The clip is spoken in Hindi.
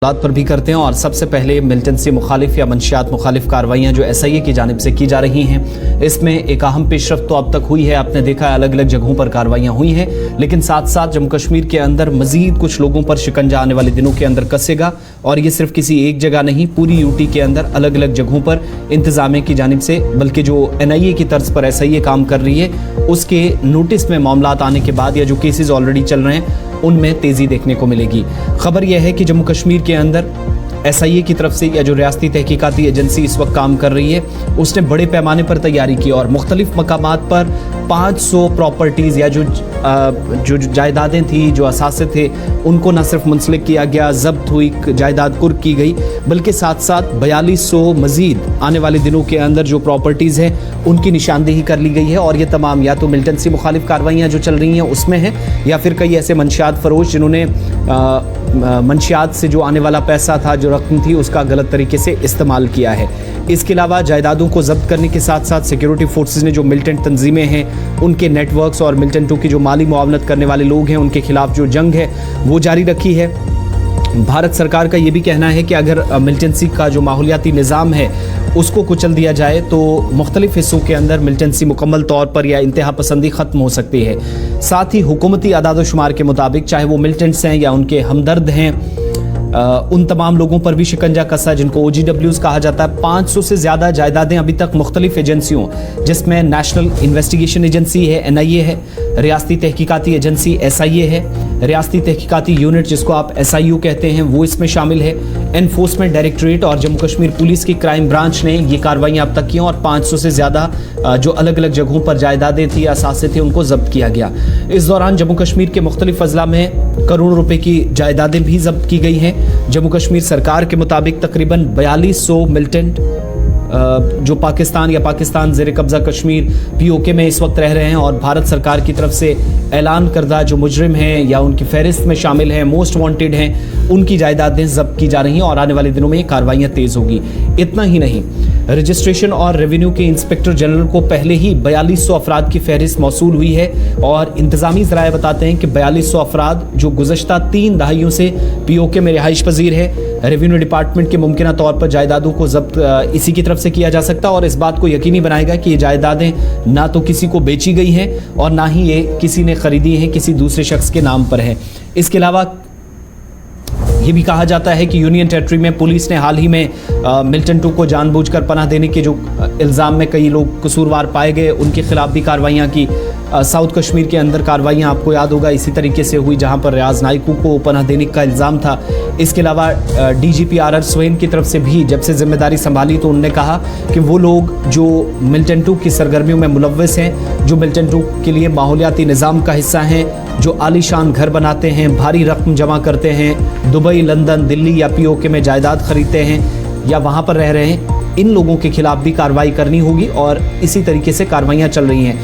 पर भी करते हैं। और सबसे पहले मिलिटेंसी मुखालिफ या मंशियात मुखालिफ कार्रवाइयाँ जो SIA की जानिब से की जा रही हैं, इसमें एक अहम पेशरफ्त तो अब तक हुई है। आपने देखा है अलग अलग जगहों पर कार्रवाइयाँ हुई हैं, लेकिन साथ साथ जम्मू कश्मीर के अंदर मजीद कुछ लोगों पर शिकंजा आने वाले दिनों के अंदर कसेगा। और ये सिर्फ किसी एक जगह नहीं, पूरी UT के अंदर अलग अलग जगहों पर इंतजामिया की जानिब से, बल्कि जो NIA की तर्ज पर SIA काम कर रही है उसके नोटिस में मामलात आने के बाद या जो केसेस ऑलरेडी चल रहे हैं उनमें तेज़ी देखने को मिलेगी। खबर यह है कि जम्मू कश्मीर के अंदर SIA की तरफ से या जो रियासती तहकीकाती एजेंसी इस वक्त काम कर रही है उसने बड़े पैमाने पर तैयारी की और मुख्तलिफ मकामात पर 500 प्रॉपर्टीज़ या जो जायदादें थी, जो असासे थे, उनको न सिर्फ मुंसलिक किया गया, जब्त हुई, जायदाद कुर्क की गई, बल्कि साथ साथ 4200 मजीद आने वाले दिनों के अंदर जो प्रॉपर्टीज़ हैं उनकी निशानदेही कर ली गई है। और ये तमाम या तो मिलिटेंसी मुखालिफ कार्रवाइयाँ जो चल रही हैं उसमें हैं, या फिर कई ऐसे मंशियात फरोश जिन्होंने मंशियात से जो आने वाला पैसा था, जो रकम थी, उसका गलत तरीके से इस्तेमाल किया है। इसके अलावा जायदादों को जब्त करने के साथ साथ सिक्योरिटी फोर्सेस ने जो मिलिटेंट तंजीमें हैं उनके नेटवर्क्स और मिलिटेंटों की जो माली मुआवनत करने वाले लोग हैं उनके खिलाफ जो जंग है वो जारी रखी है। भारत सरकार का ये भी कहना है कि अगर मिलिटेंसी का जो माहौलियाती निज़ाम है उसको कुचल दिया जाए तो मुख्तलिफ हिस्सों के अंदर मिलिटेंसी मुकम्मल तौर पर या इंतहा पसंदी ख़त्म हो सकती है। साथ ही हुकूमती आदाद व शुमार के मुताबिक चाहे वो मिलिटेंट्स हैं या उनके हमदर्द हैं, उन तमाम लोगों पर भी शिकंजा कसा जिनको OGWs कहा जाता है। 500 से ज़्यादा जायदादें अभी तक मुख्तलिफ एजेंसियों, जिसमें नेशनल इन्वेस्टिगेशन एजेंसी है NIA है, रियासती तहकीकाती एजेंसी SIA है, रियासती तहकीकाती यूनिट जिसको आप SIU कहते हैं वो इसमें शामिल है, एनफोर्समेंट डायरेक्टरेट और जम्मू कश्मीर पुलिस की क्राइम ब्रांच ने ये कार्रवाइयाँ अब तक की और 500 से ज़्यादा जो अलग अलग जगहों पर जायदादें थी, असासे थे, उनको जब्त किया गया। इस दौरान जम्मू कश्मीर के मुख्तलिफ अजला में करोड़ों रुपए की जायदादें भी जब्त की गई हैं। जम्मू कश्मीर सरकार के मुताबिक तकरीबन 4200 मिलिटेंट जो पाकिस्तान या पाकिस्तान ज़ेर कब्ज़ा कश्मीर POK में इस वक्त रह रहे हैं और भारत सरकार की तरफ से ऐलान करदा जो मुजरिम हैं या उनकी फहरिस्त में शामिल हैं, मोस्ट वांटेड हैं, उनकी जायदादें जब्त की जा रही हैं और आने वाले दिनों में ये कार्रवाइयाँ तेज़ होगी। इतना ही नहीं, रजिस्ट्रेशन और रेवेन्यू के इंस्पेक्टर जनरल को पहले ही 4200 अफराद की फहरिस्त मौसूल हुई है और इंतज़ामी ज़राए बताते हैं कि 4200 अफराद जो गुज़श्ता 3 दहाइयों से POK में रिहाइश पजीर है। रेवेन्यू डिपार्टमेंट के मुमकिना तौर पर जायदादों को जब्त इसी की तरफ से किया जा सकता है और इस बात को यकीनी बनाएगा कि ये जायदादें ना तो किसी को बेची गई हैं और ना ही ये किसी ने ख़रीदी हैं, किसी दूसरे शख्स के नाम पर है। इसके अलावा ये भी कहा जाता है कि यूनियन टेरिटरी में पुलिस ने हाल ही में मिलिटेंटों को जानबूझकर पनाह देने के जो इल्ज़ाम में कई लोग कसूरवार पाए गए उनके खिलाफ भी कार्रवाइयाँ की। साउथ कश्मीर के अंदर कार्रवाइयाँ आपको याद होगा इसी तरीके से हुई जहाँ पर रियाज नाइकू को पनाह देने का इल्ज़ाम था। इसके अलावा DGP RR सोहेन की तरफ से भी जब से जिम्मेदारी संभाली तो उन्होंने कहा कि वो लोग जो मिलिटेंटों की सरगर्मियों में मुलव्वस हैं, जो मिलिटेंटों के लिए माहौलियाती निज़ाम का हिस्सा हैं, जो आलीशान घर बनाते हैं, भारी रकम जमा करते हैं, दुबई, लंदन, दिल्ली या POK में जायदाद खरीदते हैं या वहाँ पर रह रहे हैं, इन लोगों के खिलाफ भी कार्रवाई करनी होगी और इसी तरीके से कार्रवाइयाँ चल रही हैं।